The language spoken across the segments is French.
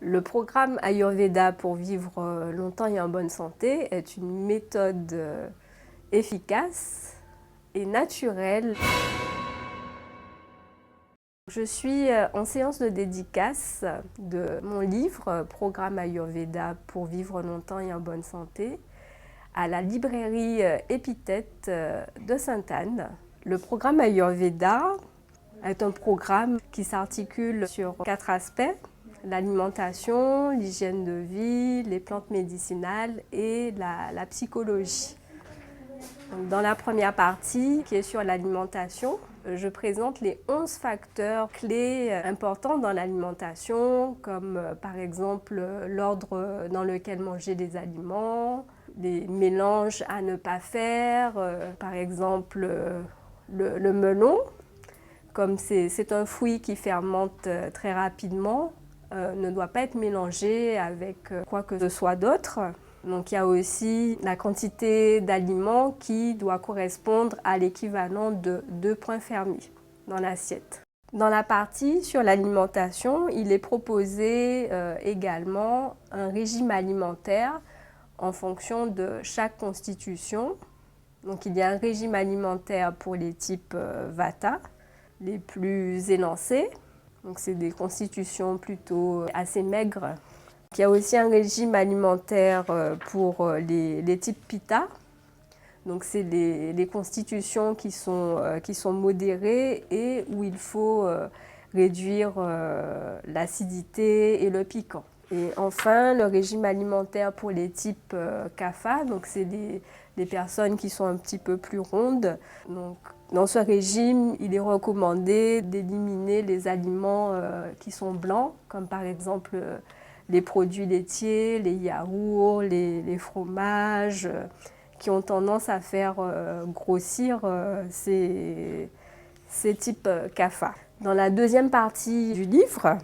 Le programme Ayurveda pour vivre longtemps et en bonne santé est une méthode efficace et naturelle. Je suis en séance de dédicace de mon livre Programme Ayurveda pour vivre longtemps et en bonne santé à la librairie Épithète de Sainte-Anne. Le programme Ayurveda est un programme qui s'articule sur 4 aspects: l'alimentation, l'hygiène de vie, les plantes médicinales et la psychologie. Donc, dans la première partie, qui est sur l'alimentation, je présente les 11 facteurs clés importants dans l'alimentation, comme par exemple l'ordre dans lequel manger les aliments, les mélanges à ne pas faire, par exemple le melon, comme c'est un fruit qui fermente très rapidement, ne doit pas être mélangé avec quoi que ce soit d'autre. Donc il y a aussi la quantité d'aliments qui doit correspondre à l'équivalent de 2 points fermés dans l'assiette. Dans la partie sur l'alimentation, il est proposé également un régime alimentaire en fonction de chaque constitution. Donc il y a un régime alimentaire pour les types Vata, les plus élancés. Donc c'est des constitutions plutôt assez maigres. Il y a aussi un régime alimentaire pour les types Pitta. Donc c'est les constitutions qui sont modérées et où il faut réduire l'acidité et le piquant. Et enfin, le régime alimentaire pour les types Kapha, donc c'est les personnes qui sont un petit peu plus rondes. Donc, dans ce régime, il est recommandé d'éliminer les aliments qui sont blancs, comme par exemple les produits laitiers, les yaourts, les fromages, qui ont tendance à faire grossir ces types Kapha. Dans la deuxième partie du livre,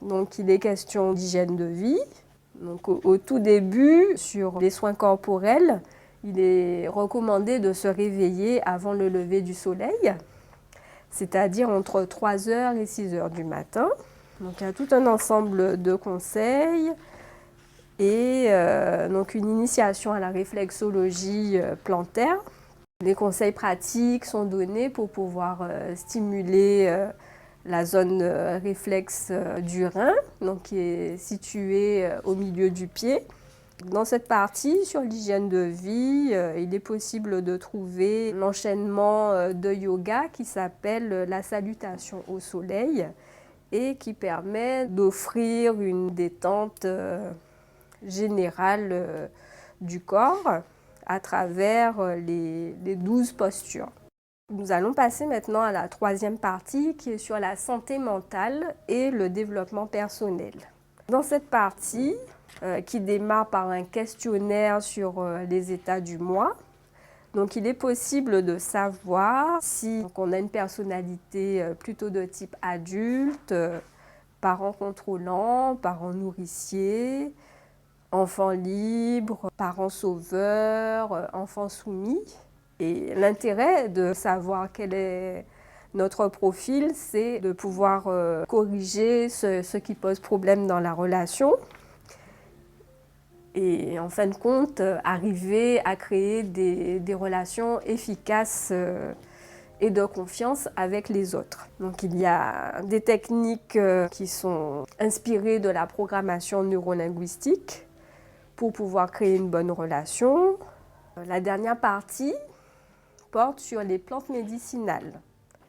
donc, il est question d'hygiène de vie. Donc, au tout début, sur les soins corporels, il est recommandé de se réveiller avant le lever du soleil, c'est-à-dire entre 3h et 6h du matin. Donc, il y a tout un ensemble de conseils et donc une initiation à la réflexologie plantaire. Les conseils pratiques sont donnés pour pouvoir stimuler la zone réflexe du rein, donc qui est située au milieu du pied. Dans cette partie, sur l'hygiène de vie, il est possible de trouver l'enchaînement de yoga qui s'appelle la salutation au soleil et qui permet d'offrir une détente générale du corps à travers les 12 postures. Nous allons passer maintenant à la troisième partie qui est sur la santé mentale et le développement personnel. Dans cette partie, qui démarre par un questionnaire sur les états du moi, donc il est possible de savoir si on a une personnalité plutôt de type adulte, parent contrôlant, parent nourricier, enfant libre, parent sauveur, enfant soumis. Et l'intérêt de savoir quel est notre profil, c'est de pouvoir corriger ce qui pose problème dans la relation et en fin de compte, arriver à créer des relations efficaces et de confiance avec les autres. Donc il y a des techniques qui sont inspirées de la programmation neurolinguistique pour pouvoir créer une bonne relation. La dernière partie porte sur les plantes médicinales.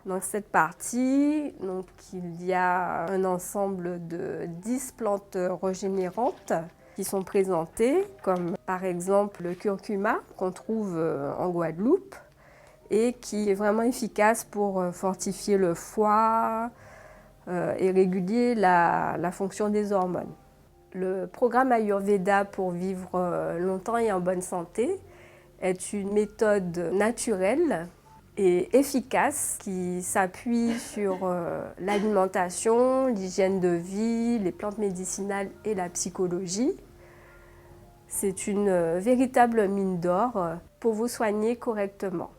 Dans cette partie, donc, il y a un ensemble de 10 plantes régénérantes qui sont présentées, comme par exemple le curcuma qu'on trouve en Guadeloupe et qui est vraiment efficace pour fortifier le foie et réguler la fonction des hormones. Le programme Ayurveda pour vivre longtemps et en bonne santé est une méthode naturelle et efficace qui s'appuie sur l'alimentation, l'hygiène de vie, les plantes médicinales et la psychologie. C'est une véritable mine d'or pour vous soigner correctement.